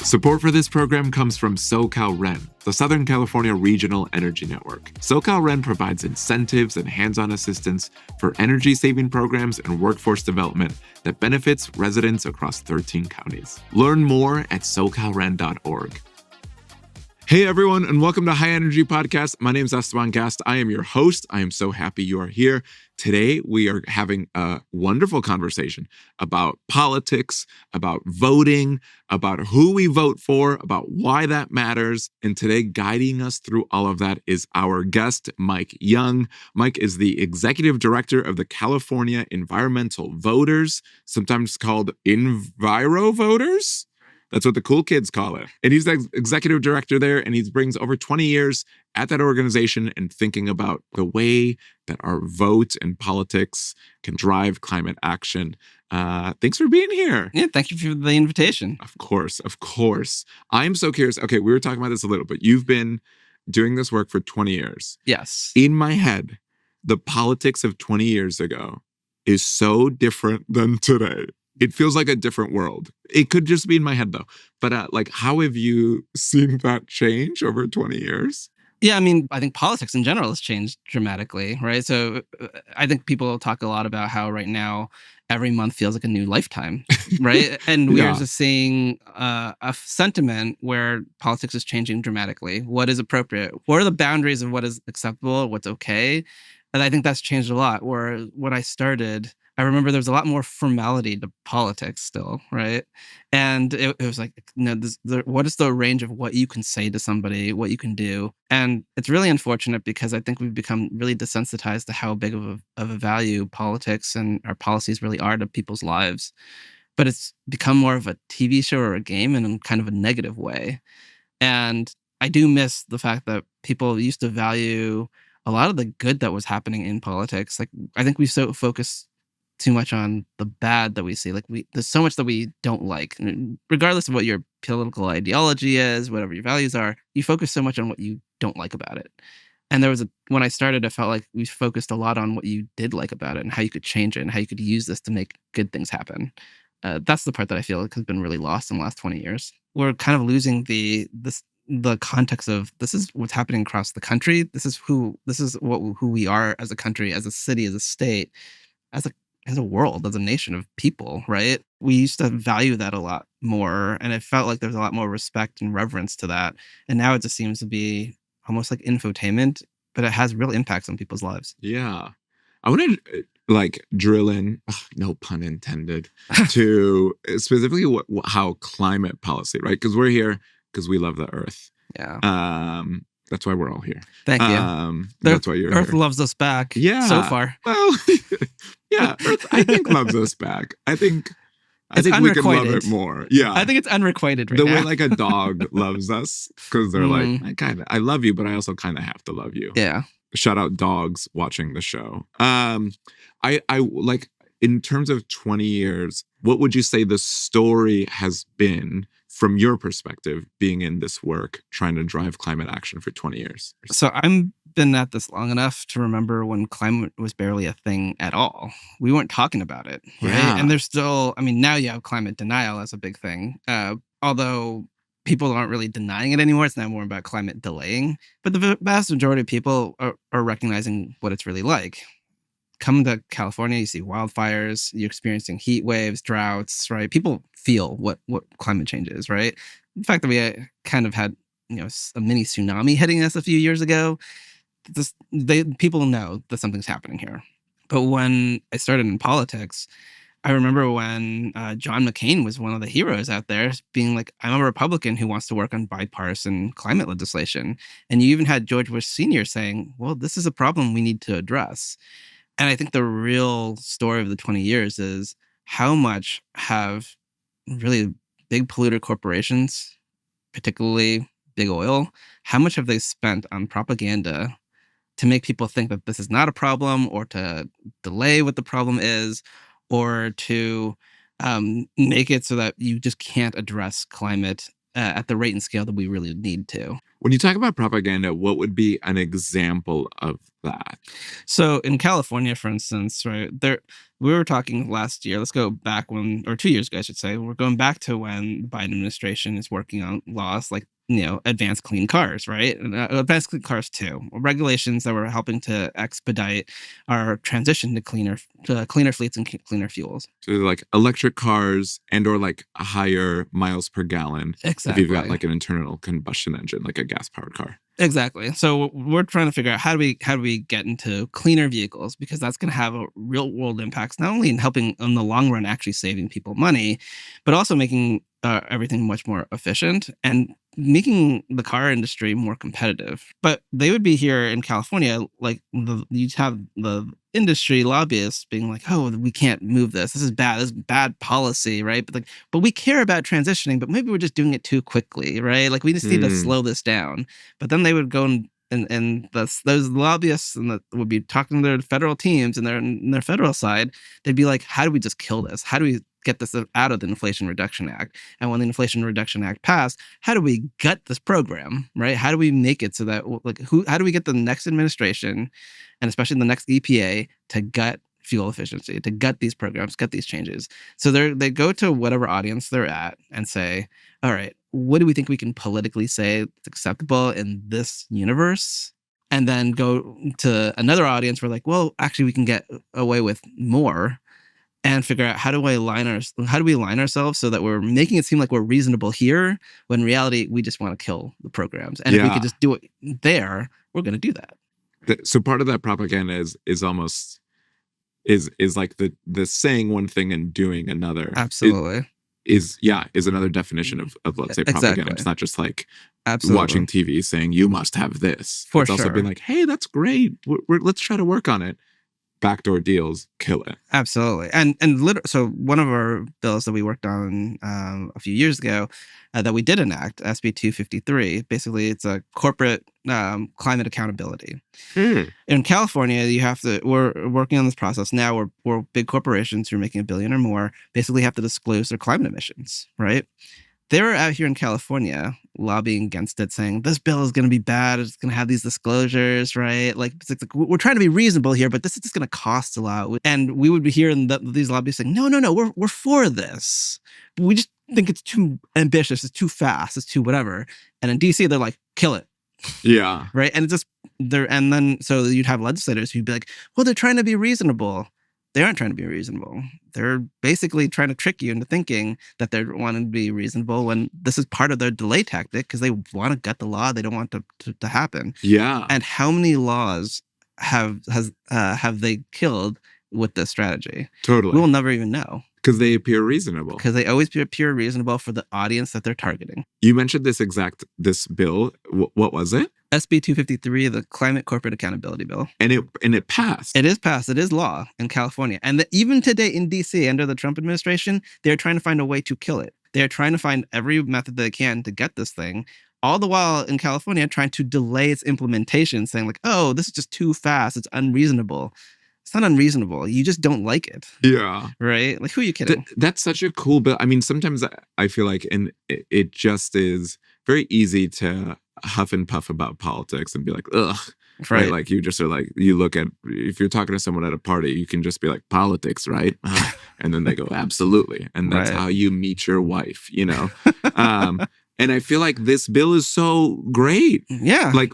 Support for this program comes from SoCalRen, the Southern California Regional Energy Network. SoCalRen provides incentives and hands-on assistance for energy-saving programs and workforce development that benefits residents across 13 counties. Learn more at socalren.org. Hey everyone, and welcome to High Energy Podcast. My name is Esteban Gast. I am your host. I am so happy you are here. Today, we are having a wonderful conversation about politics, about voting, about who we vote for, about why that matters. And today, guiding us through all of that is our guest, Mike Young. Mike is the executive director of the California Environmental Voters, sometimes called Enviro Voters. That's what the cool kids call it. And he's the executive director there, and he brings over 20 years at that organization and thinking about the way that our vote and politics can drive climate action. Thanks for being here. Yeah, thank you for the invitation. Of course. I'm so curious. Okay, we were talking about this a little bit. You've been doing this work for 20 years. Yes. In my head, the politics of 20 years ago is so different than today. It feels like a different world. It could just be in my head, though. But how have you seen that change over 20 years? Yeah, I think politics in general has changed dramatically, right? So I think people talk a lot about how right now every month feels like a new lifetime, right? And we are just seeing a sentiment where politics is changing dramatically. What is appropriate? What are the boundaries of what is acceptable, what's okay? And I think that's changed a lot. Where when I started, I remember there was a lot more formality to politics still, right? And it was like, what is the range of what you can say to somebody, what you can do? And it's really unfortunate because I think we've become really desensitized to how big of a value politics and our policies really are to people's lives. But it's become more of a TV show or a game in kind of a negative way. And I do miss the fact that people used to value a lot of the good that was happening in politics. Like, I think we so focus too much on the bad that we see. Like, there's so much that we don't like, regardless of what your political ideology is, whatever your values are. You focus so much on what you don't like about it. And when I started, I felt like we focused a lot on what you did like about it and how you could change it and how you could use this to make good things happen. That's the part that I feel like has been really lost in the last 20 years. We're kind of losing the context of this is what's happening across the country. This is who we are as a country, as a city, as a state, as a world, as a nation of people, right? We used to value that a lot more, and it felt like there was a lot more respect and reverence to that. And now it just seems to be almost like infotainment, but it has real impacts on people's lives. Yeah. I want to drill in, no pun intended, to specifically how climate policy, right? Because we're here because we love the earth. Yeah. That's why we're all here. Thank you. That's why you're Earth here. loves us back. Yeah. So far. Well, yeah. Earth, I think loves us back. I think we can love it more. Yeah. I think it's unrequited right now. The way like a dog loves us, because they're like, I love you, but I also kind of have to love you. Yeah. Shout out dogs watching the show. I like, in terms of 20 years, what would you say the story has been from your perspective, being in this work, trying to drive climate action for 20 years? So I've been at this long enough to remember when climate was barely a thing at all. We weren't talking about it, right? Yeah. And there's still, now you have climate denial as a big thing. Although people aren't really denying it anymore. It's now more about climate delaying. But the vast majority of people are recognizing what it's really like. Come to California, you see wildfires, you're experiencing heat waves, droughts, right? People feel what climate change is, right? The fact that we kind of had, a mini tsunami hitting us a few years ago, people know that something's happening here. But when I started in politics, I remember when John McCain was one of the heroes out there being like, I'm a Republican who wants to work on bipartisan climate legislation. And you even had George Bush Sr. saying, well, this is a problem we need to address. And I think the real story of the 20 years is how much have really big polluter corporations, particularly big oil, how much have they spent on propaganda to make people think that this is not a problem, or to delay what the problem is, or to make it so that you just can't address climate at the rate and scale that we really need to. When you talk about propaganda, what would be an example of that? So in California, for instance, right there, we were talking last year. Let's go back or 2 years ago, I should say. We're going back to when the Biden administration is working on laws like advanced clean cars, right? And, advanced clean cars too, regulations that were helping to expedite our transition to cleaner fleets and cleaner fuels. So like electric cars and or like a higher miles per gallon if you've got Exactly. like an internal combustion engine, like a gas powered car. Exactly. So we're trying to figure out how do we get into cleaner vehicles, because that's going to have a real world impacts, not only in helping in the long run actually saving people money, but also making everything much more efficient and making the car industry more competitive. But they would be here in California, like you'd have the industry lobbyists being like, "Oh, we can't move this. This is bad. This is bad policy, right?" But we care about transitioning, but maybe we're just doing it too quickly, right? Like we just need to slow this down. But then they would go and those lobbyists would be talking to their federal teams and their federal side. They'd be like, "How do we just kill this? How do we get this out of the Inflation Reduction Act? And when the Inflation Reduction Act passed, how do we gut this program, right? How do we make it so that how do we get the next administration, and especially the next EPA, to gut fuel efficiency, to gut these programs, gut these changes?" So they go to whatever audience they're at and say, "All right, what do we think we can politically say it's acceptable in this universe?" And then go to another audience where like, well, actually we can get away with more, and figure out how do we align ourselves so that we're making it seem like we're reasonable here, when in reality we just want to kill the programs. And if we could just do it there, we're going to do that. So part of that propaganda is almost is like the saying one thing and doing another. Absolutely. Is another definition of let's say propaganda. Exactly. It's not just like Absolutely. watching TV saying you must have this. For it's also sure. being like, hey, that's great. Let's try to work on it. Backdoor deals, kill it. Absolutely. So one of our bills that we worked on a few years ago that we did enact, SB 253, basically it's a corporate climate accountability. In California, we're working on this process now where big corporations who are making $1 billion or more basically have to disclose their climate emissions, right? They're out here in California lobbying against it, saying this bill is going to be bad. It's going to have these disclosures, right? Like, it's like we're trying to be reasonable here, but this is just going to cost a lot. And we would be hearing these lobbyists saying, no, we're for this. But we just think it's too ambitious. It's too fast. It's too whatever. And in DC, they're like, kill it. Yeah. Right. And it's just and then so you'd have legislators who'd be like, well, they're trying to be reasonable. They aren't trying to be reasonable. They're basically trying to trick you into thinking that they're wanting to be reasonable when this is part of their delay tactic, because they want to gut the law. They don't want to happen. Yeah. And how many laws have they killed with this strategy? Totally. We will never even know. Because they appear reasonable. Because they always appear reasonable for the audience that they're targeting. You mentioned this bill. What was it? SB 253, the Climate Corporate Accountability Bill. And it passed. It is passed. It is law in California. And even today in DC, under the Trump administration, they're trying to find a way to kill it. They're trying to find every method they can to get this thing, all the while in California trying to delay its implementation, saying like, oh, this is just too fast. It's unreasonable. It's not unreasonable. You just don't like it. Yeah. Right? Like, who are you kidding? That's such a cool bill. I mean, sometimes I feel like it just is very easy to huff and puff about politics and be like, ugh. Right. Like you just are like, you look at, if you're talking to someone at a party, you can just be like, politics, right? And then they go, absolutely. And that's how you meet your wife, And I feel like this bill is so great. Yeah. Like,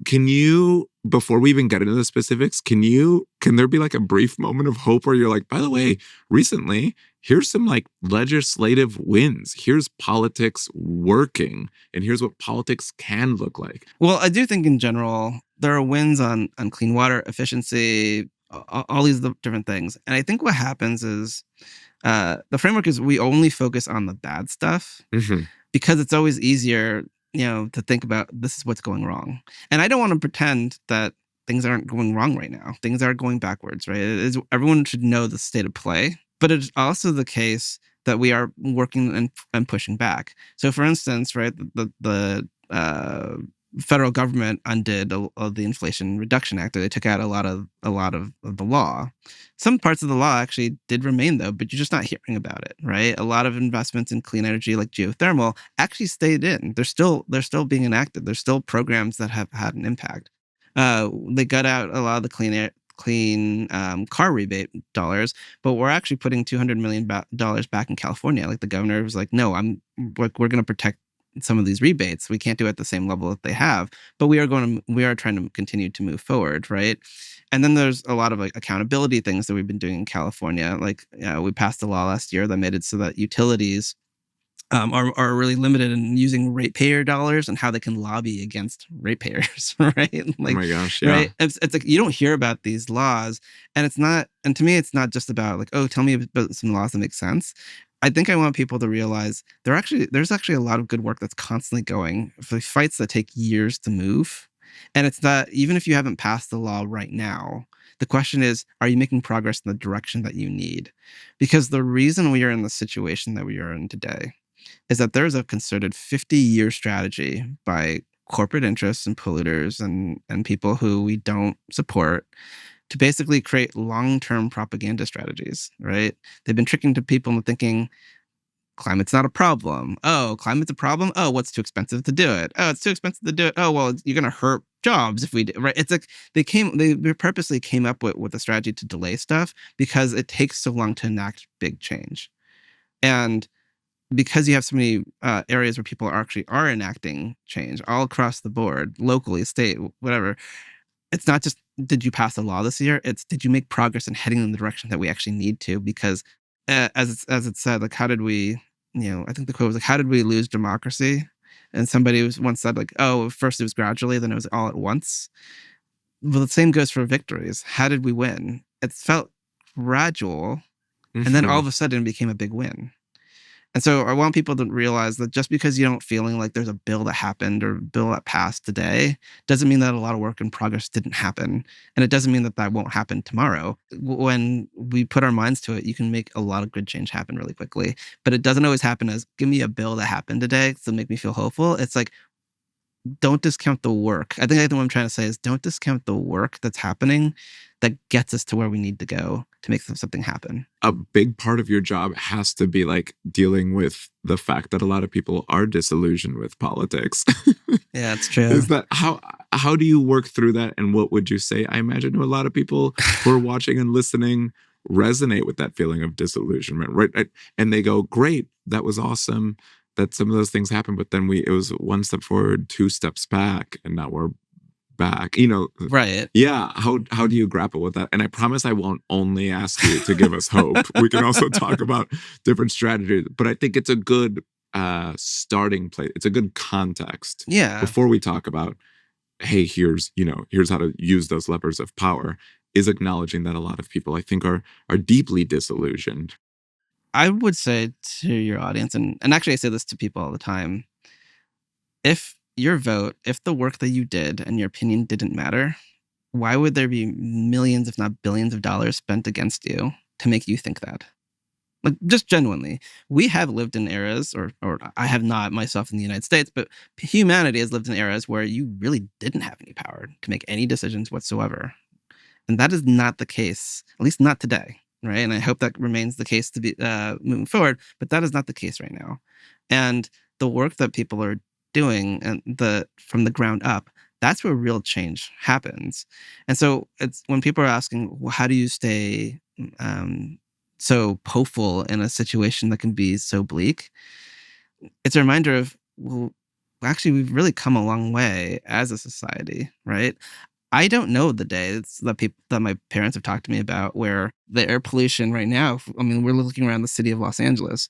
can you, before we even get into the specifics, can there be like a brief moment of hope where you're like, by the way, recently, here's some like legislative wins. Here's politics working. And here's what politics can look like. Well, I do think in general, there are wins on clean water efficiency, all these different things. And I think what happens is the framework is we only focus on the bad stuff. Mm-hmm. Because it's always easier, to think about this is what's going wrong. And I don't want to pretend that things aren't going wrong right now. Things are going backwards, right? Everyone should know the state of play. But it's also the case that we are working and pushing back. So, for instance, right, the federal government undid the Inflation Reduction Act. They took out a lot of the law. Some parts of the law actually did remain, though, but you're just not hearing about it, right? A lot of investments in clean energy, like geothermal, actually stayed in. They're still being enacted. There's still programs that have had an impact. They got out a lot of the clean car rebate dollars, but we're actually putting $200 million back in California. Like the governor was like, no, we're going to protect some of these rebates. We can't do it at the same level that they have, but we are trying to continue to move forward, right? And then there's a lot of like accountability things that we've been doing in California. Like we passed a law last year that made it so that utilities are really limited in using ratepayer dollars and how they can lobby against ratepayers, right? Oh Like, my gosh, yeah. right? It's like you don't hear about these laws, and it's not. And to me, it's not just about like, oh, tell me about some laws that make sense. I think I want people to realize there's actually a lot of good work that's constantly going for fights that take years to move, and it's that even if you haven't passed the law right now. The question is, are you making progress in the direction that you need? Because the reason we are in the situation that we are in today is that there's a concerted 50-year strategy by corporate interests and polluters and people who we don't support to basically create long-term propaganda strategies, right? They've been tricking to people into thinking climate's not a problem. Oh, climate's a problem. Oh, what's too expensive to do it? Oh, it's too expensive to do it. Oh, well, you're going to hurt jobs if we do, right? It's like they purposely came up with a strategy to delay stuff because it takes so long to enact big change. And because you have so many areas where people are enacting change all across the board, locally, state, whatever. It's not just did you pass a law this year? It's did you make progress in heading in the direction that we actually need to? Because as it said, like how did we? I think the quote was like, "How did we lose democracy?" And somebody was once said like, "Oh, first it was gradually, then it was all at once." Well, the same goes for victories. How did we win? It felt gradual, and then all Mhm. of a sudden it became a big win. And so I want people to realize that just because you don't feeling like there's a bill that happened or a bill that passed today doesn't mean that a lot of work and progress didn't happen. And it doesn't mean that that won't happen tomorrow. When we put our minds to it, you can make a lot of good change happen really quickly. But it doesn't always happen as give me a bill that happened today to make me feel hopeful. It's like don't discount the work. I think what I'm trying to say is don't discount the work that's happening that gets us to where we need to go to make something happen. A big part of your job has to be like dealing with the fact that a lot of people are disillusioned with politics. Yeah, it's true. Is that how do you work through that, and what would you say? I imagine a lot of people who are watching and listening resonate with that feeling of disillusionment, right? And they go, "Great, that was awesome that some of those things happened, but then it was one step forward, two steps back, and now we're back." Right. Yeah, how do you grapple with that? And I promise I won't only ask you to give us hope. We can also talk about different strategies, but I think it's a good starting place. It's a good context Yeah. before we talk about, hey, here's how to use those levers of power, is acknowledging that a lot of people I think are deeply disillusioned. I would say to your audience, and actually I say this to people all the time, if the work that you did and your opinion didn't matter, why would there be millions, if not billions of dollars spent against you to make you think that? Like just genuinely, we have lived in eras, or I have not myself in the United States, but humanity has lived in eras where you really didn't have any power to make any decisions whatsoever. And that is not the case, at least not today, right? And I hope that remains the case to be moving forward. But that is not the case right now. And the work that people are doing and the from the ground up, that's where real change happens. And so it's when people are asking, well, how do you stay so hopeful in a situation that can be so bleak? It's a reminder of, well, actually, we've really come a long way as a society, right? I don't know the days that people that my parents have talked to me about where the air pollution right now, I mean, we're looking around the city of Los Angeles.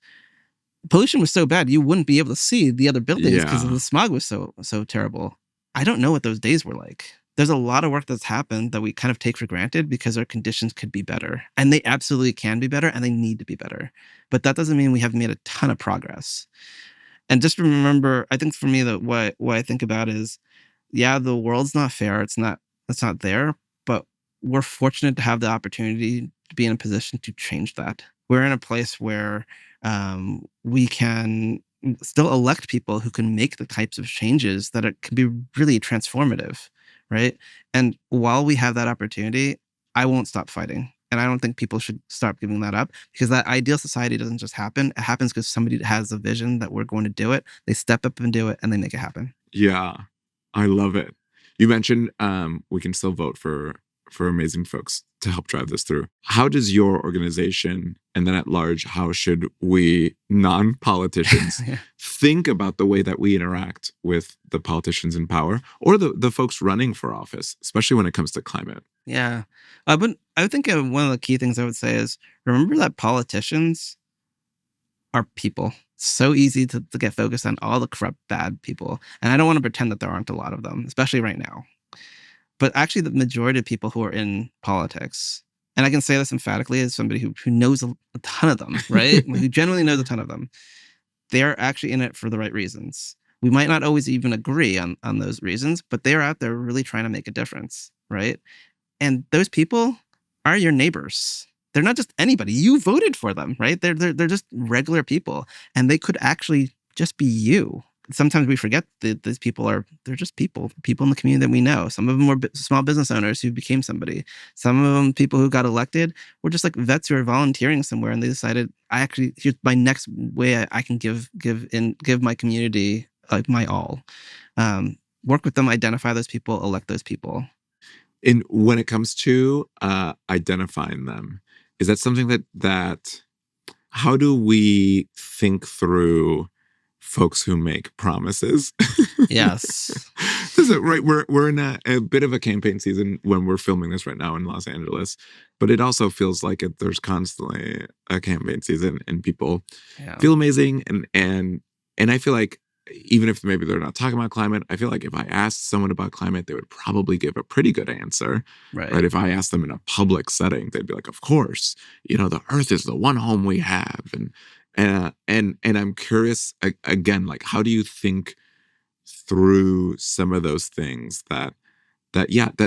Pollution was so bad you wouldn't be able to see the other buildings because Yeah. the smog was so terrible. I don't know what those days were like. There's a lot of work that's happened that we kind of take for granted because our conditions could be better. And they absolutely can be better and they need to be better. But that doesn't mean we haven't made a ton of progress. And just remember, I think for me that what I think about is, yeah, the world's not fair. It's not there, but we're fortunate to have the opportunity to be in a position to change that. We're in a place where we can still elect people who can make the types of changes that it can be really transformative, right? And while we have that opportunity, I won't stop fighting. And I don't think people should stop giving that up, because that ideal society doesn't just happen. It happens because somebody has a vision that we're going to do it. They step up and do it, and they make it happen. Yeah, I love it. You mentioned we can still vote for amazing folks to help drive this through. How does your organization, and then at large, how should we non-politicians Yeah. think about the way that we interact with the politicians in power or the folks running for office, especially when it comes to climate? Yeah. But I think one of the key things I would say is, remember that politicians are people. So easy to get focused on all the corrupt, bad people. And I don't want to pretend that there aren't a lot of them, especially right now. But actually, the majority of people who are in politics, and I can say this emphatically as somebody who knows a ton of them, right? Who genuinely knows a ton of them, they're actually in it for the right reasons. We might not always even agree on those reasons, but they're out there really trying to make a difference, right? And those people are your neighbors. They're not just anybody. You voted for them, right? They're just regular people, and they could actually just be you. Sometimes we forget that these people they're just people in the community that we know. Some of them were small business owners who became somebody. Some of them, people who got elected, were just like vets who are volunteering somewhere, and they decided, here's my next way I can give my community like my all. Work with them, identify those people, elect those people. And when it comes to identifying them, is that something that how do we think through folks who make promises? Yes. Right, we're in a bit of a campaign season when we're filming this right now in Los Angeles, but it also feels like there's constantly a campaign season, and people feel amazing, and I feel like even if maybe they're not talking about climate, I feel like if I asked someone about climate, they would probably give a pretty good answer. Right? If I asked them in a public setting, they'd be like, "Of course, the Earth is the one home we have." And I'm curious again, like, how do you think through some of those things that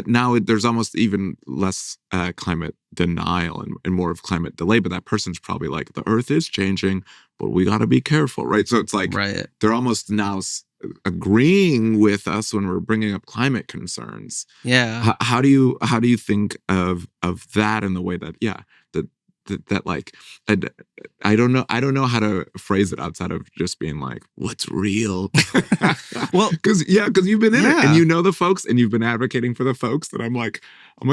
now there's almost even less climate denial and more of climate delay, but that person's probably like, the Earth is changing, but we got to be careful, right? So it's like they're almost now agreeing with us when we're bringing up climate concerns. Yeah. How do you think of that in the way that that like, I don't know how to phrase it outside of just being like, what's real? Well, because you've been in it, and you know the folks, and you've been advocating for the folks, that I'm like,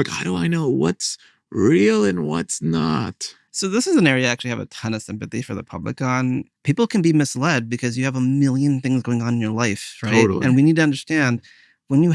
how do I know what's real and what's not? So this is an area I actually have a ton of sympathy for the public on. People can be misled because you have a million things going on in your life, right? Totally. And we need to understand, when you're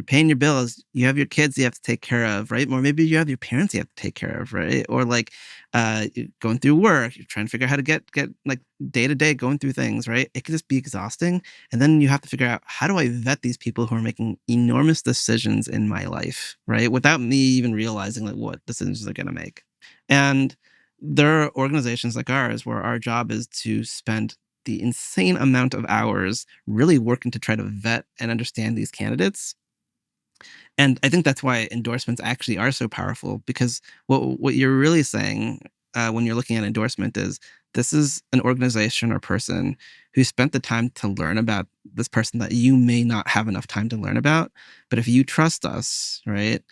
paying your bills, you have your kids you have to take care of, right? Or maybe you have your parents you have to take care of, right? Or like you're going through work, you're trying to figure out how to get like day to day going through things, right? It can just be exhausting. And then you have to figure out, how do I vet these people who are making enormous decisions in my life, right? Without me even realizing like what decisions they're going to make. And there are organizations like ours where our job is to spend the insane amount of hours really working to try to vet and understand these candidates. And I think that's why endorsements actually are so powerful, because what you're really saying when you're looking at endorsement is, this is an organization or person who spent the time to learn about this person that you may not have enough time to learn about. But if you trust us, right,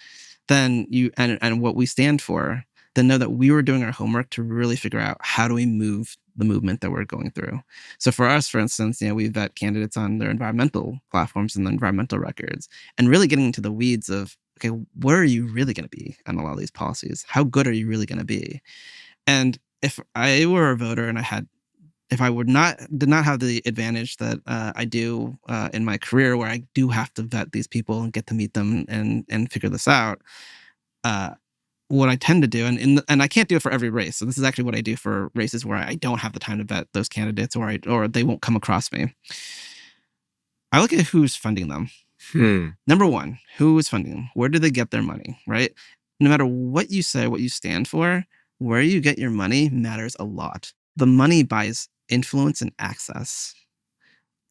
then and what we stand for, then know that we were doing our homework to really figure out, how do we move the movement that we're going through. So for us, for instance, we vet candidates on their environmental platforms and their environmental records, and really getting into the weeds of, okay, where are you really going to be on a lot of these policies? How good are you really going to be? And if I were a voter and if I did not have the advantage that I do in my career, where I do have to vet these people and get to meet them and figure this out, what I tend to do, and I can't do it for every race. So this is actually what I do for races where I don't have the time to vet those candidates, or they won't come across me. I look at who's funding them. Number one, who is funding them? Where do they get their money, right? No matter what you say, what you stand for, where you get your money matters a lot. The money buys influence and access.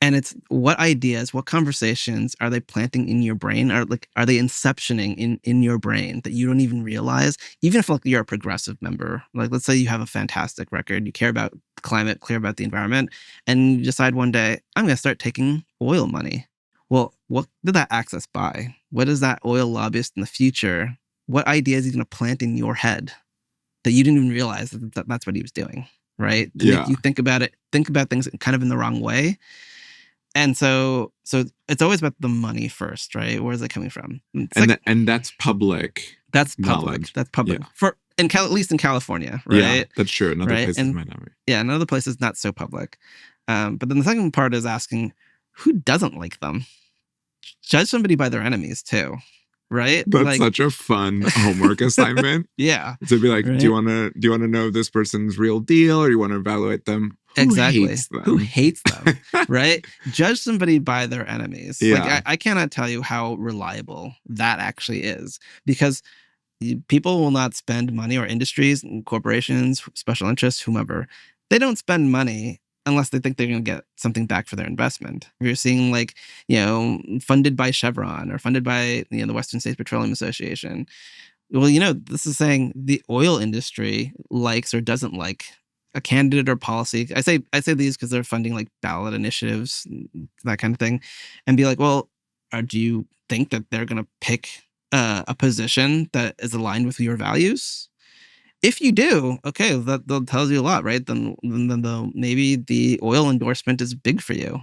And it's what ideas, what conversations are they planting in your brain? Are they inceptioning in your brain that you don't even realize? Even if you're a progressive member, like let's say you have a fantastic record, you care about climate, care about the environment, and you decide one day, I'm going to start taking oil money. Well, what did that access buy? What does that oil lobbyist in the future what idea is he going to plant in your head that you didn't even realize that that's what he was doing, right? To make you think about things kind of in the wrong way. And so it's always about the money first, right? Where is it coming from? And that's public. That's public. Knowledge. That's public at least in California, right? Yeah, that's true. In other places might not be. Yeah, in other places not so public. But then the second part is asking, who doesn't like them? Judge somebody by their enemies too, right? That's such a fun homework assignment. Yeah, to be like, do you want to know this person's real deal, or you want to evaluate them? Who hates them? Right? Judge somebody by their enemies. Yeah. Like I cannot tell you how reliable that actually is, because people will not spend money, or industries, corporations, special interests, whomever. They don't spend money unless they think they're going to get something back for their investment. You're seeing funded by Chevron or funded by the Western States Petroleum Association. Well, this is saying the oil industry likes or doesn't like a candidate or policy. I say these because they're funding like ballot initiatives, that kind of thing, and be like, well, do you think that they're going to pick a position that is aligned with your values? If you do, okay, that tells you a lot, right? Then maybe the oil endorsement is big for you.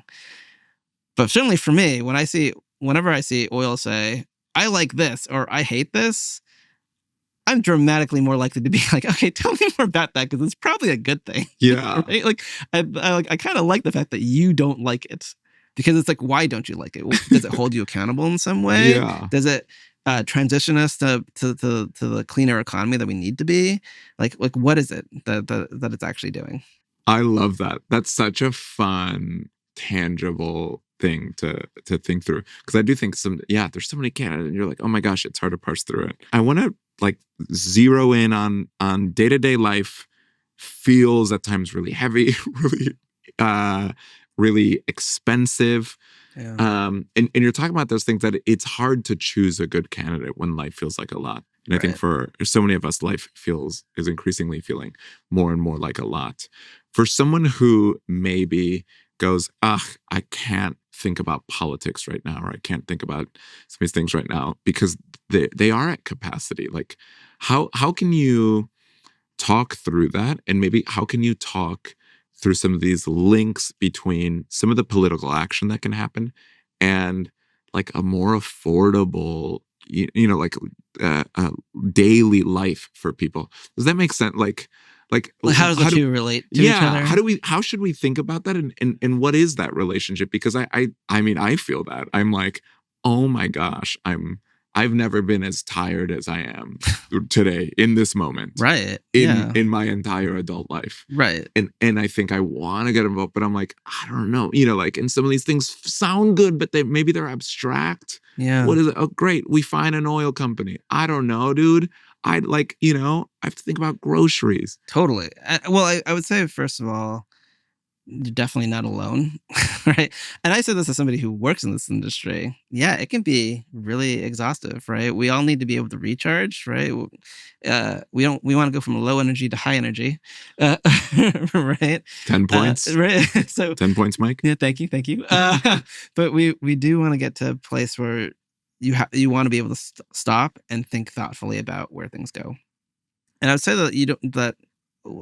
But certainly for me, whenever I see oil say, I like this or I hate this, I'm dramatically more likely to be like, okay, tell me more about that, because it's probably a good thing. Yeah. Right? Like I kind of like the fact that you don't like it, because it's like, why don't you like it? Does it hold you accountable in some way? Yeah. Does it transition us to the cleaner economy that we need to be? Like what is it that it's actually doing? I love that. That's such a fun, tangible thing to think through, because I do think there's so many candidates and you're like, oh my gosh, it's hard to parse through it. I want to zero in on day-to-day life. Feels at times really heavy, really expensive. Yeah. And you're talking about those things, that it's hard to choose a good candidate when life feels like a lot. And I think for so many of us, life is increasingly feeling more and more like a lot. For someone who maybe goes, I can't think about politics right now, or I can't think about some of these things right now because they are at capacity. Like, how can you talk through that? And maybe how can you talk through some of these links between some of the political action that can happen and like a more affordable, daily life for people? Does that make sense? Like how does the two relate to each other? How should we think about that? And what is that relationship? Because I mean, I feel that. I'm like, oh my gosh, I've never been as tired as I am today in this moment. Right. In my entire adult life. Right. And I think I want to get involved, but I'm like, I don't know. and some of these things sound good, but maybe they're abstract. Yeah. What is it? Oh, great. We find an oil company. I don't know, dude. I have to think about groceries. Totally. Well, I would say, first of all, you're definitely not alone, right? And I say this as somebody who works in this industry. Yeah, it can be really exhaustive, right? We all need to be able to recharge, right? We want to go from low energy to high energy, right? 10 points, right? So 10 points, Mike. Yeah, thank you. But we do want to get to a place where you want to be able to stop and think thoughtfully about where things go. And I would say that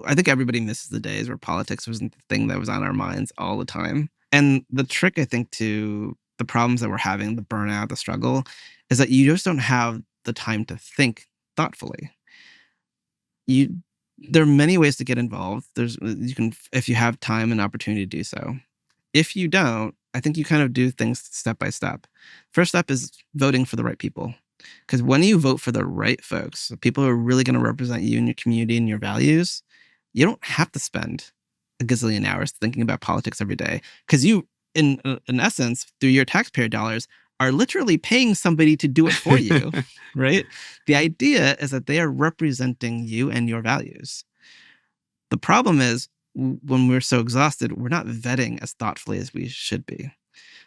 I think everybody misses the days where politics wasn't the thing that was on our minds all the time. And the trick, I think, to the problems that we're having, the burnout, the struggle, is that you just don't have the time to think thoughtfully. There are many ways to get involved. You can, if you have time and opportunity to do so. If you don't, I think you kind of do things step by step. First step is voting for the right people. Because when you vote for the right folks, the people who are really going to represent you and your community and your values, you don't have to spend a gazillion hours thinking about politics every day. Because you, in essence, through your taxpayer dollars, are literally paying somebody to do it for you, right? The idea is that they are representing you and your values. The problem is, when we're so exhausted, we're not vetting as thoughtfully as we should be.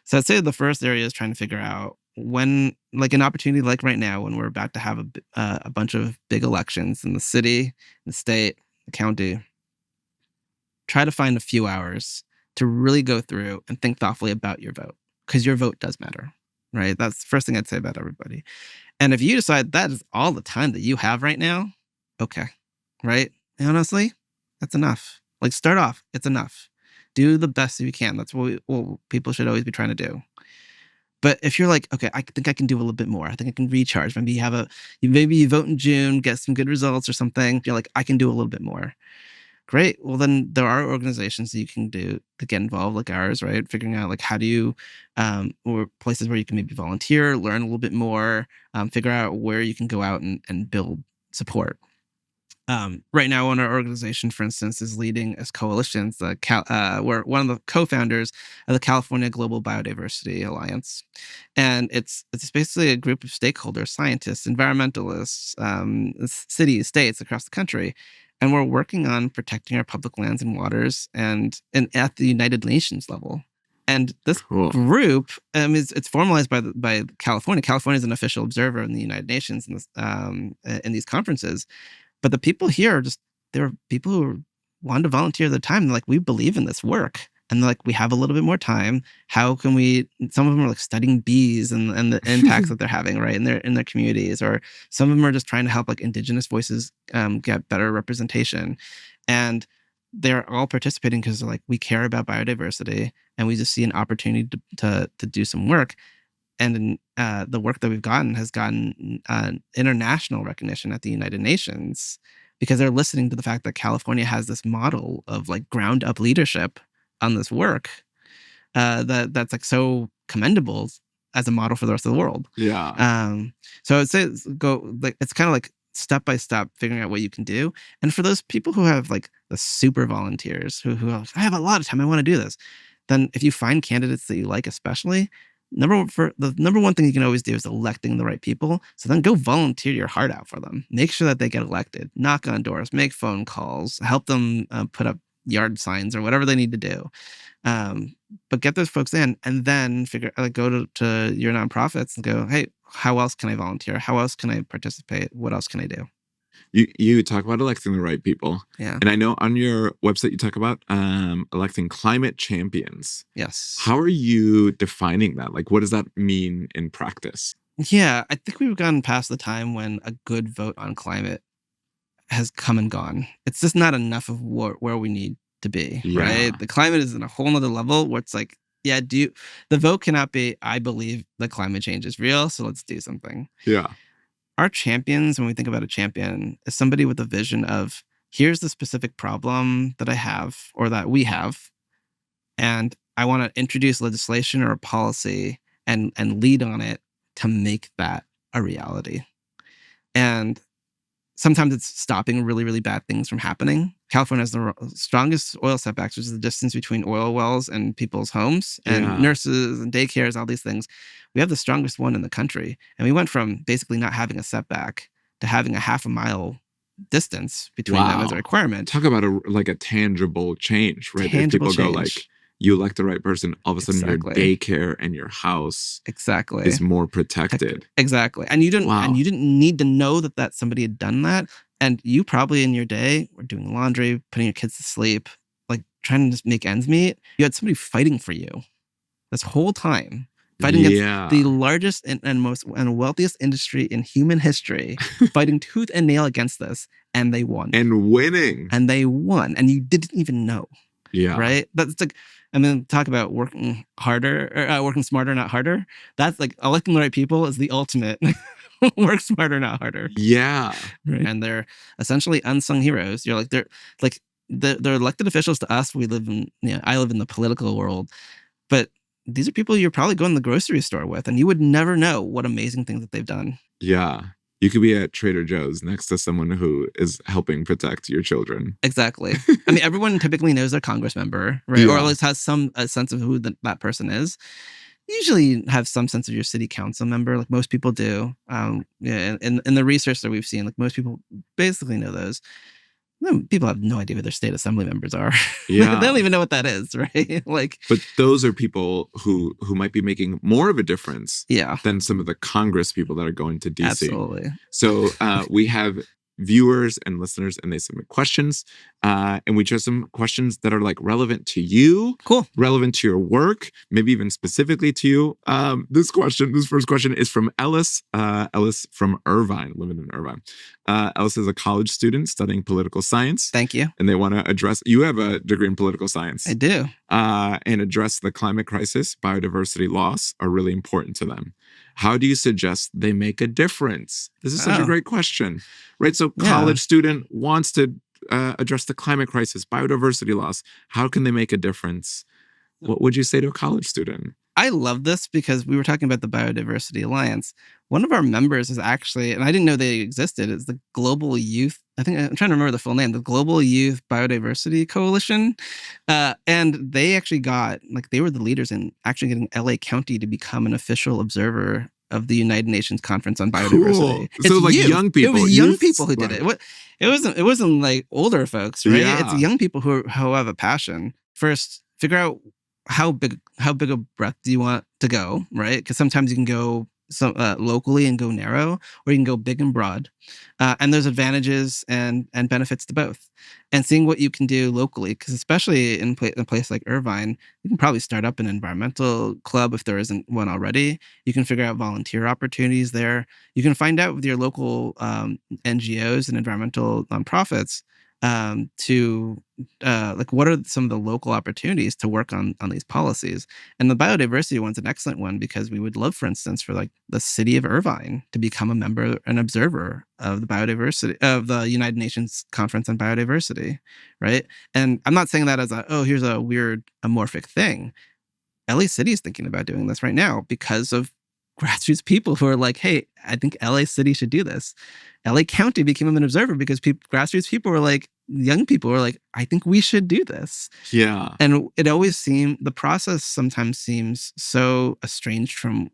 So I'd say the first area is trying to figure out when, like an opportunity like right now, when we're about to have a bunch of big elections in the city, the state, the county, try to find a few hours to really go through and think thoughtfully about your vote, because your vote does matter. right? That's the first thing I'd say about everybody. And if you decide that is all the time that you have right now, okay, right? Honestly, that's enough. Like, start off, it's enough. Do the best that you can. That's what people should always be trying to do. But if you're like, okay, I think I can do a little bit more. I think I can recharge. Maybe you vote in June, get some good results or something. You're like, I can do a little bit more. Great. Well, then there are organizations that you can do to get involved, like ours, right? Figuring out like how do you, or places where you can maybe volunteer, learn a little bit more, figure out where you can go out and build support. Right now, one of our organization, for instance, is leading as coalitions. We're one of the co-founders of the California Global Biodiversity Alliance, and it's basically a group of stakeholders, scientists, environmentalists, cities, states across the country, and we're working on protecting our public lands and waters, and at the United Nations level. And this group it's formalized by California. California is an official observer in the United Nations in these conferences. But the people here there were people who wanted to volunteer their time. They're like, we believe in this work. And they're like, we have a little bit more time. How can some of them are like studying bees and the impacts that they're having, right, in their communities. Or some of them are just trying to help like indigenous voices get better representation. And they're all participating because they're like, we care about biodiversity and we just see an opportunity to do some work. And the work that we've gotten has gotten international recognition at the United Nations because they're listening to the fact that California has this model of like ground up leadership on this work that's like so commendable as a model for the rest of the world. Yeah. So I'd say it's kind of like step by step figuring out what you can do. And for those people who have like the super volunteers who are like, I have a lot of time, I want to do this. Then if you find candidates that you like, especially, the number one thing you can always do is electing the right people. So then go volunteer your heart out for them. Make sure that they get elected. Knock on doors. Make phone calls. Help them put up yard signs or whatever they need to do. But get those folks in, and then go to your nonprofits and go, hey, how else can I volunteer? How else can I participate? What else can I do? You talk about electing the right people. Yeah. And I know on your website you talk about electing climate champions. Yes. How are you defining that? Like, what does that mean in practice? Yeah, I think we've gotten past the time when a good vote on climate has come and gone. It's just not enough of where we need to be, right? The climate is in a whole nother level where it's like, yeah, the vote cannot be, I believe the climate change is real, so let's do something. Yeah. Our champions, when we think about a champion, is somebody with a vision of, here's the specific problem that I have or that we have, and I want to introduce legislation or a policy and lead on it to make that a reality. And sometimes it's stopping really, really bad things from happening. California has the strongest oil setbacks, which is the distance between oil wells and people's homes and nurses and daycares, all these things. We have the strongest one in the country. And we went from basically not having a setback to having a half a mile distance between them as a requirement. Talk about a tangible change, right? Tangible if people go like, you elect the right person, all of a sudden your daycare and your house is more protected. Exactly. And you didn't need to know that somebody had done that. And you probably in your day were doing laundry, putting your kids to sleep, like trying to just make ends meet. You had somebody fighting for you this whole time, fighting against the largest and most and wealthiest industry in human history, fighting tooth and nail against this. And they won. And winning. And they won. And you didn't even know. Yeah. Right? That's like, talk about working harder, or working smarter, not harder. That's like electing the right people is the ultimate. Work smarter, not harder. Yeah. Right. And they're essentially unsung heroes. You're like, they're elected officials to us. I live in the political world, but these are people you're probably going to the grocery store with, and you would never know what amazing things that they've done. Yeah. You could be at Trader Joe's next to someone who is helping protect your children. Exactly. Everyone typically knows their Congress member, right? Yeah. Or at least has a sense of who that person is. Usually have some sense of your city council member, like most people do. In the research that we've seen, like most people basically know those. People have no idea who their state assembly members are. Yeah. They don't even know what that is, right? But those are people who might be making more of a difference than some of the Congress people that are going to DC. Absolutely. So we have viewers and listeners, and they submit questions. And we chose some questions that are like relevant to you, Cool. relevant to your work, maybe even specifically to you. This first question is from Ellis. Ellis from Irvine, living in Irvine. Ellis is a college student studying political science. Thank you. And they want to address, you have a degree in political science. I do. And address the climate crisis, biodiversity loss are really important to them. How do you suggest they make a difference? This is such a great question, right? So college student wants to address the climate crisis, biodiversity loss. How can they make a difference? What would you say to a college student? I love this because we were talking about the Biodiversity Alliance. One of our members is actually, and I didn't know they existed, is the Global Youth, I'm trying to remember the full name, the Global Youth Biodiversity Coalition. And they actually they were the leaders in actually getting LA County to become an official observer of the United Nations Conference on Biodiversity. Cool. So like young people. It was young people who did it. It wasn't like older folks, right? Yeah. It's young people who have a passion. First, figure out how big a breadth do you want to go, right? Because sometimes you can go locally and go narrow, or you can go big and broad. And there's advantages and benefits to both. And seeing what you can do locally, because especially in a place like Irvine, you can probably start up an environmental club if there isn't one already. You can figure out volunteer opportunities there. You can find out with your local NGOs and environmental nonprofits what are some of the local opportunities to work on these policies. And the biodiversity one's an excellent one, because we would love, for instance, for like the city of Irvine to become a member, an observer of the biodiversity of the United Nations Conference on Biodiversity, right? And I'm not saying that as here's a weird amorphic thing. LA City is thinking about doing this right now because of grassroots people who are like, hey, I think LA City should do this. LA County became an observer because grassroots people were like, young people were like, I think we should do this. Yeah. And it always the process sometimes seems so estranged from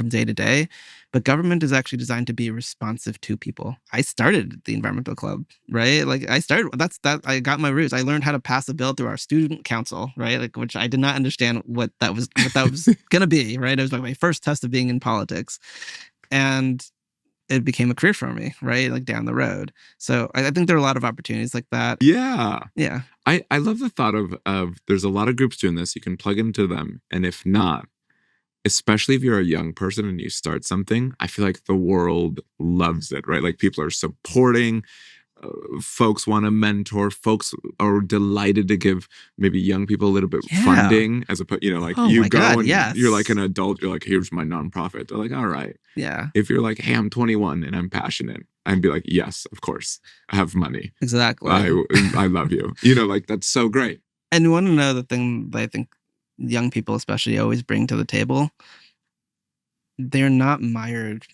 day to day, but government is actually designed to be responsive to people. I started the environmental club, right? Like I got my roots. I learned how to pass a bill through our student council, right? Like, which I did not understand what that was going to be, right? It was like my first test of being in politics. And it became a career for me, right? Like down the road. So I think there are a lot of opportunities like that. Yeah. Yeah. I love the thought of there's a lot of groups doing this. You can plug into them. And if not, especially if you're a young person and you start something, I feel like the world loves it, right? Like people are supporting, folks want to mentor, folks are delighted to give maybe young people a little bit funding, as opposed, like you go and you're like an adult, you're like, here's my nonprofit. They're like, all right. Yeah. If you're like, hey, I'm 21 and I'm passionate, I'd be like, yes, of course, I have money. Exactly. I love you. Like, that's so great. And you want to know the thing that I think young people especially always bring to the table? They're not mired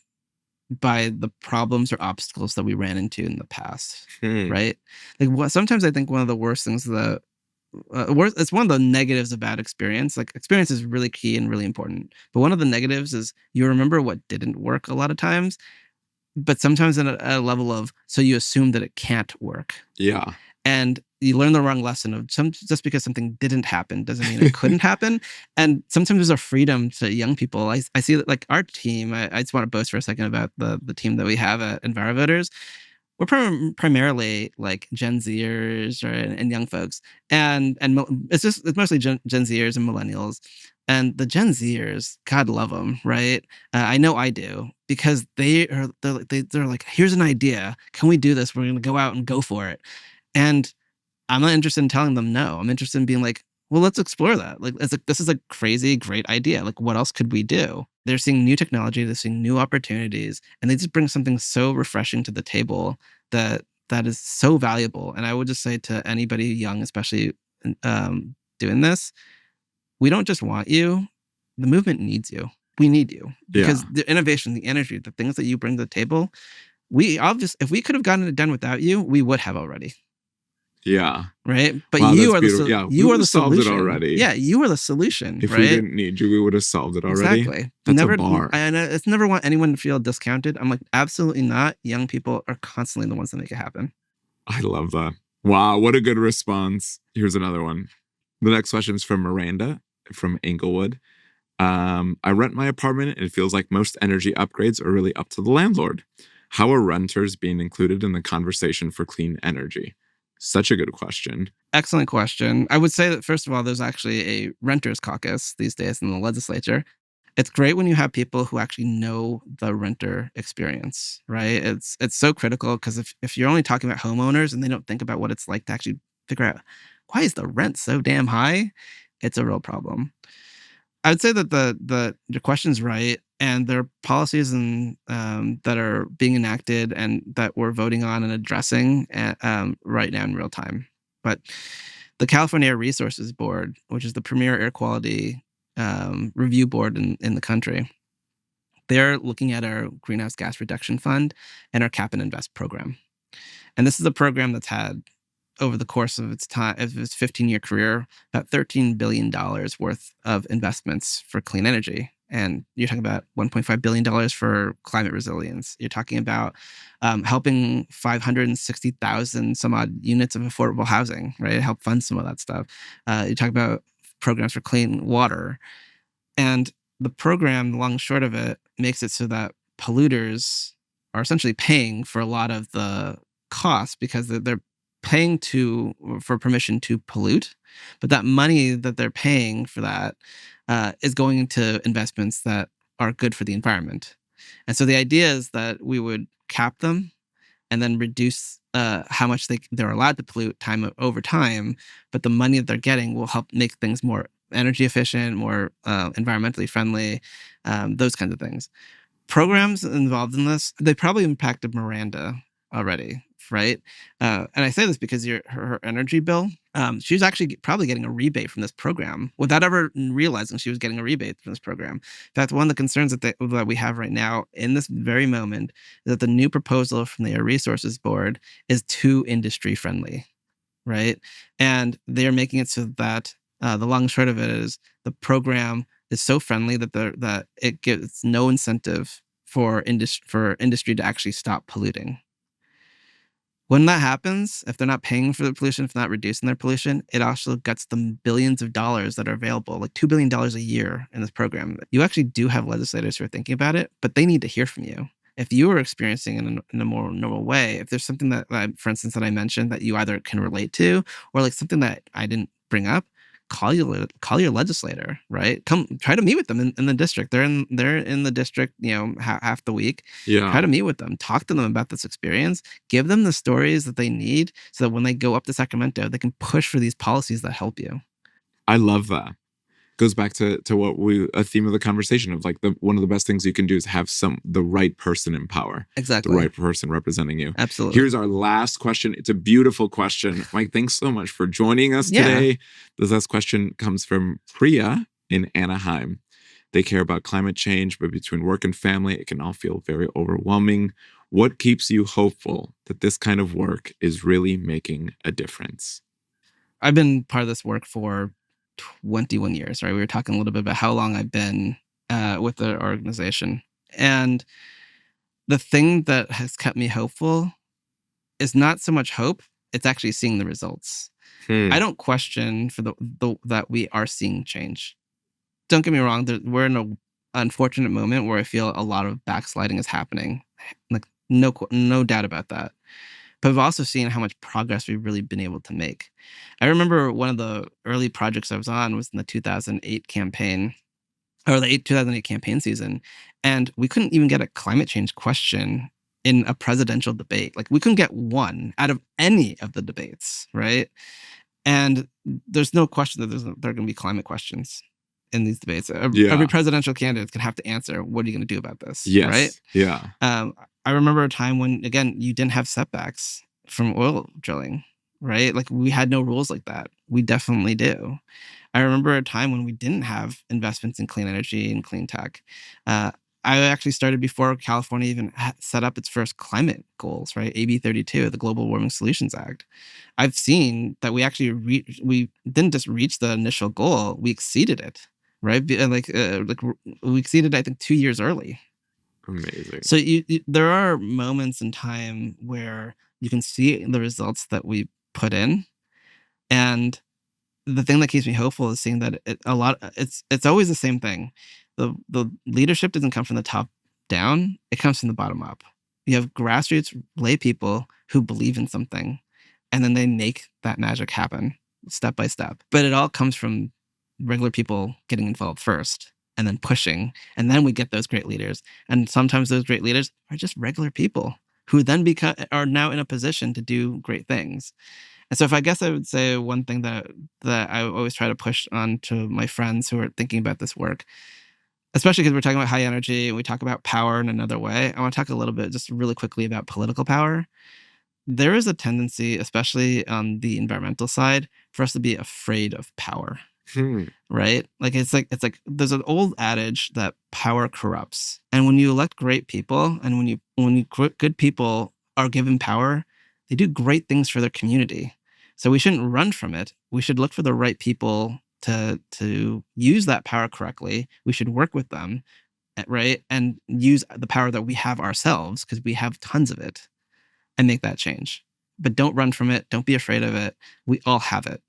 by the problems or obstacles that we ran into in the past, right? Like sometimes I think one of the worst things it's one of the negatives of bad experience. Like experience is really key and really important, but one of the negatives is you remember what didn't work a lot of times, but sometimes at a level of, so you assume that it can't work. Yeah. And you learn the wrong lesson of just because something didn't happen doesn't mean it couldn't happen. And sometimes there's a freedom to young people. I see that, like our team, I just want to boast for a second about the team that we have at EnviroVoters. We're primarily like Gen Zers and young folks. And it's mostly Gen Zers and millennials. And the Gen Zers, God love them, right? I know I do, because they're like, here's an idea. Can we do this? We're going to go out and go for it. And I'm not interested in telling them no. I'm interested in being like, well, let's explore that. Like, this is a crazy, great idea. Like, what else could we do? They're seeing new technology, they're seeing new opportunities, and they just bring something so refreshing to the table that is so valuable. And I would just say to anybody young, especially doing this, we don't just want you. The movement needs you. We need you, because the innovation, the energy, the things that you bring to the table, if we could have gotten it done without you, we would have already. Yeah. Right. But wow, you are you are the solved solution. It already. Yeah, you are the solution. If right? we didn't need you, we would have solved it already. Exactly. That's a bar. And it's never want anyone to feel discounted. I'm like, absolutely not. Young people are constantly the ones that make it happen. I love that. Wow, what a good response. Here's another one. The next question is from Miranda from Inglewood. I rent my apartment and it feels like most energy upgrades are really up to the landlord. How are renters being included in the conversation for clean energy? Such a good question. Excellent question. I would say that, first of all, there's actually a renters caucus these days in the legislature. It's great when you have people who actually know the renter experience, right? It's so critical, because if you're only talking about homeowners and they don't think about what it's like to actually figure out, why is the rent so damn high, it's a real problem. I would say that the question's right, and there are policies and that are being enacted and that we're voting on and addressing right now in real time. But the California Air Resources Board, which is the premier air quality review board in the country, they're looking at our greenhouse gas reduction fund and our cap and invest program. And this is a program that's had, over the course of its 15-year career, about $13 billion worth of investments for clean energy. And you're talking about $1.5 billion for climate resilience. You're talking about helping 560,000 some odd units of affordable housing, right? Help fund some of that stuff. You talk about programs for clean water. And the program, the long and short of it, makes it so that polluters are essentially paying for a lot of the costs, because they're paying for permission to pollute, but that money that they're paying for that is going into investments that are good for the environment. And so the idea is that we would cap them and then reduce how much they're allowed to pollute over time, but the money that they're getting will help make things more energy efficient, more environmentally friendly, those kinds of things. Programs involved in this, they probably impacted Miranda already, right? And I say this because her energy bill, she was actually probably getting a rebate from this program without ever realizing she was getting a rebate from this program. In fact, one of the concerns that we have right now in this very moment is that the new proposal from the Air Resources Board is too industry friendly, right? And they're making it so that the long and short of it is the program is so friendly that it gives no incentive for industry to actually stop polluting. When that happens, if they're not paying for the pollution, if they're not reducing their pollution, it also gets them billions of dollars that are available, like $2 billion a year in this program. You actually do have legislators who are thinking about it, but they need to hear from you. If you are experiencing it in a more normal way, if there's something that, for instance, that I mentioned that you either can relate to, or like something that I didn't bring up, call your legislator, right? Come try to meet with them in the district. They're in the district, half the week. Yeah. Try to meet with them, talk to them about this experience, give them the stories that they need, so that when they go up to Sacramento, they can push for these policies that help you. I love that. Goes back to what a theme of the conversation of, like, one of the best things you can do is have the right person in power. Exactly. The right person representing you. Absolutely. Here's our last question. It's a beautiful question. Mike, thanks so much for joining us today. This last question comes from Priya in Anaheim. They care about climate change, but between work and family, it can all feel very overwhelming. What keeps you hopeful that this kind of work is really making a difference? I've been part of this work for 21 years, right? We were talking a little bit about how long I've been with the organization. And the thing that has kept me hopeful is not so much hope, it's actually seeing the results. I don't question for that we are seeing change. Don't get me wrong, we're in an unfortunate moment where I feel a lot of backsliding is happening. Like, no doubt about that. But I've also seen how much progress we've really been able to make. I remember one of the early projects I was on was in the 2008 campaign, or the 2008 campaign season, and we couldn't even get a climate change question in a presidential debate. Like, we couldn't get one out of any of the debates, right? And there's no question that there are going to be climate questions in these debates. Every presidential candidate is going to have to answer, what are you going to do about this? Yes. Right? Yeah. I remember a time when, again, you didn't have setbacks from oil drilling, right? Like, we had no rules like that. We definitely do. I remember a time when we didn't have investments in clean energy and clean tech. I actually started before California even set up its first climate goals, right? AB 32, the Global Warming Solutions Act. I've seen that we actually we didn't just reach the initial goal, we exceeded it, right? We exceeded, I think, 2 years early. Amazing. So there are moments in time where you can see the results that we put in, and the thing that keeps me hopeful is seeing that it's always the same thing. The leadership doesn't come from the top down; it comes from the bottom up. You have grassroots lay people who believe in something, and then they make that magic happen step by step. But it all comes from regular people getting involved first and then pushing. And then we get those great leaders. And sometimes those great leaders are just regular people who then are now in a position to do great things. And so if I guess I would say one thing that I always try to push on to my friends who are thinking about this work, especially because we're talking about high energy and we talk about power in another way, I want to talk a little bit just really quickly about political power. There is a tendency, especially on the environmental side, for us to be afraid of power. Right? It's like there's an old adage that power corrupts. And when you elect great people and when good people are given power, they do great things for their community. So we shouldn't run from it. We should look for the right people to use that power correctly. We should work with them, right? And use the power that we have ourselves, because we have tons of it, and make that change. But don't run from it. Don't be afraid of it. We all have it.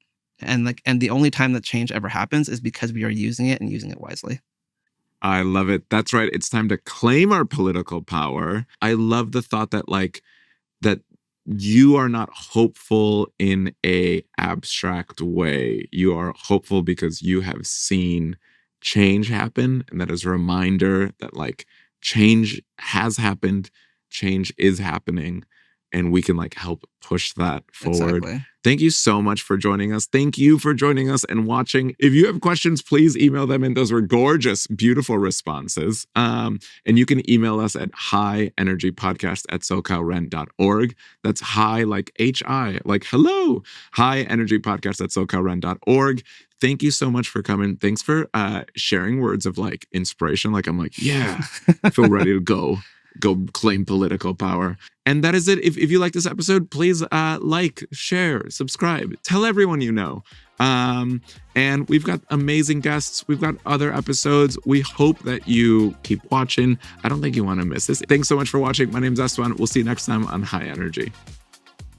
And the only time that change ever happens is because we are using it and using it wisely. I love it. That's right. It's time to claim our political power. I love the thought that that you are not hopeful in a abstract way. You are hopeful because you have seen change happen. And that is a reminder that change has happened, change is happening, and we can help push that forward. Exactly. Thank you so much for joining us. Thank you for joining us and watching. If you have questions, please email them in. Those were gorgeous, beautiful responses. And you can email us at highenergypodcast@socalren.org. That's high like H-I, like hello, highenergypodcast@socalren.org. Thank you so much for coming. Thanks for sharing words of inspiration. I'm yeah, I feel ready to go claim political power. And that is it. If you like this episode, please share, subscribe, tell everyone you know. And we've got amazing guests. We've got other episodes. We hope that you keep watching. I don't think you want to miss this. Thanks so much for watching. My name's Esteban. We'll see you next time on High Energy.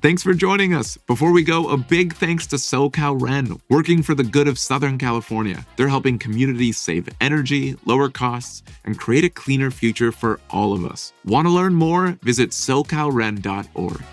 Thanks for joining us. Before we go, a big thanks to SoCal Ren, working for the good of Southern California. They're helping communities save energy, lower costs, and create a cleaner future for all of us. Want to learn more? Visit socalren.org.